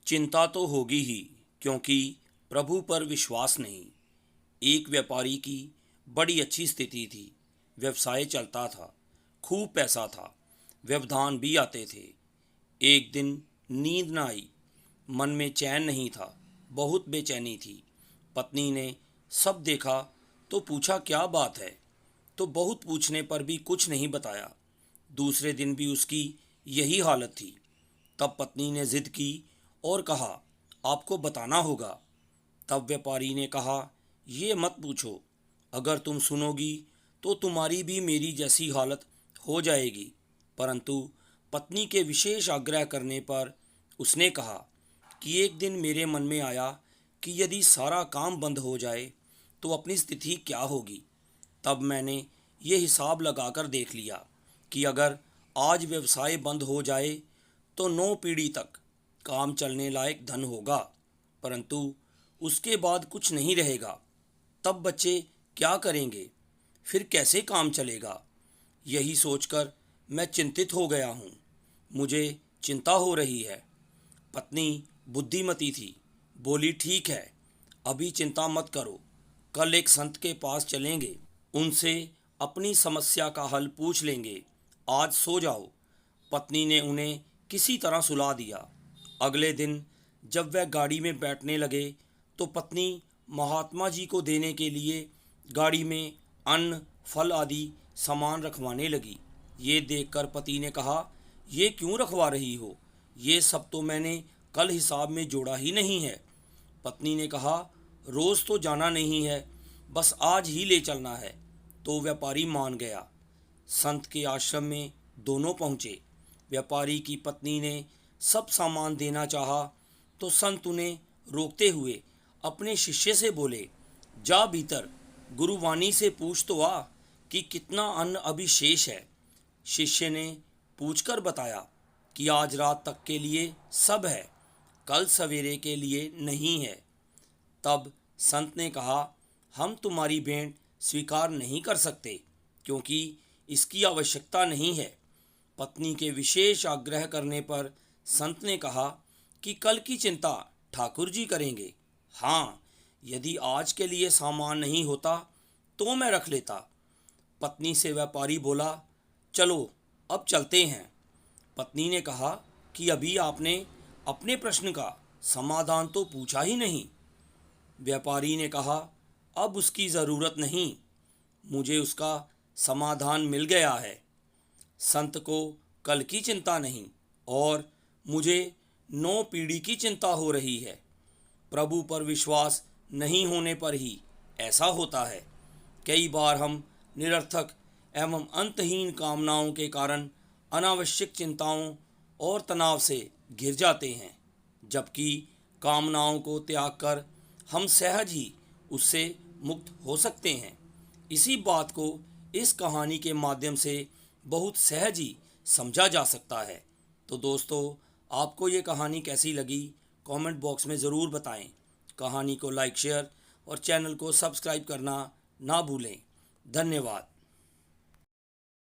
चिंता तो होगी ही, क्योंकि प्रभु पर विश्वास नहीं। एक व्यापारी की बड़ी अच्छी स्थिति थी। व्यवसाय चलता था, खूब पैसा था, व्यवधान भी आते थे। एक दिन नींद न आई, मन में चैन नहीं था, बहुत बेचैनी थी। पत्नी ने सब देखा तो पूछा, क्या बात है? तो बहुत पूछने पर भी कुछ नहीं बताया। दूसरे दिन भी उसकी यही हालत थी। तब पत्नी ने जिद की और कहा, आपको बताना होगा। तब व्यापारी ने कहा, ये मत पूछो, अगर तुम सुनोगी तो तुम्हारी भी मेरी जैसी हालत हो जाएगी। परंतु पत्नी के विशेष आग्रह करने पर उसने कहा कि एक दिन मेरे मन में आया कि यदि सारा काम बंद हो जाए तो अपनी स्थिति क्या होगी। तब मैंने ये हिसाब लगाकर देख लिया कि अगर आज व्यवसाय बंद हो जाए तो 9 पीढ़ी तक काम चलने लायक धन होगा, परंतु उसके बाद कुछ नहीं रहेगा। तब बच्चे क्या करेंगे? फिर कैसे काम चलेगा? यही सोचकर मैं चिंतित हो गया हूँ। मुझे चिंता हो रही है। पत्नी बुद्धिमती थी, बोली, ठीक है, अभी चिंता मत करो, कल एक संत के पास चलेंगे, उनसे अपनी समस्या का हल पूछ लेंगे, आज सो जाओ। पत्नी ने उन्हें किसी तरह सुला दिया। अगले दिन जब वह गाड़ी में बैठने लगे तो पत्नी महात्मा जी को देने के लिए गाड़ी में अन्न, फल आदि सामान रखवाने लगी। ये देखकर पति ने कहा, ये क्यों रखवा रही हो? ये सब तो मैंने कल हिसाब में जोड़ा ही नहीं है। पत्नी ने कहा, रोज तो जाना नहीं है, बस आज ही ले चलना है। तो व्यापारी मान गया। संत के आश्रम में दोनों पहुँचे। व्यापारी की पत्नी ने सब सामान देना चाहा तो संत उन्हें रोकते हुए अपने शिष्य से बोले, जा भीतर गुरुवाणी से पूछ तो आ कि कितना अन्न अभी शेष है। शिष्य ने पूछकर बताया कि आज रात तक के लिए सब है, कल सवेरे के लिए नहीं है। तब संत ने कहा, हम तुम्हारी भेंट स्वीकार नहीं कर सकते, क्योंकि इसकी आवश्यकता नहीं है। पत्नी के विशेष आग्रह करने पर संत ने कहा कि कल की चिंता ठाकुर जी करेंगे। हाँ, यदि आज के लिए सामान नहीं होता तो मैं रख लेता। पत्नी से व्यापारी बोला, चलो अब चलते हैं। पत्नी ने कहा कि अभी आपने अपने प्रश्न का समाधान तो पूछा ही नहीं। व्यापारी ने कहा, अब उसकी ज़रूरत नहीं, मुझे उसका समाधान मिल गया है। संत को कल की चिंता नहीं और मुझे 9 पीढ़ी की चिंता हो रही है। प्रभु पर विश्वास नहीं होने पर ही ऐसा होता है। कई बार हम निरर्थक एवं अंतहीन कामनाओं के कारण अनावश्यक चिंताओं और तनाव से घिर जाते हैं, जबकि कामनाओं को त्याग कर हम सहज ही उससे मुक्त हो सकते हैं। इसी बात को इस कहानी के माध्यम से बहुत सहज ही समझा जा सकता है। तो दोस्तों, आपको ये कहानी कैसी लगी कमेंट बॉक्स में ज़रूर बताएं। कहानी को लाइक, शेयर और चैनल को सब्सक्राइब करना ना भूलें। धन्यवाद।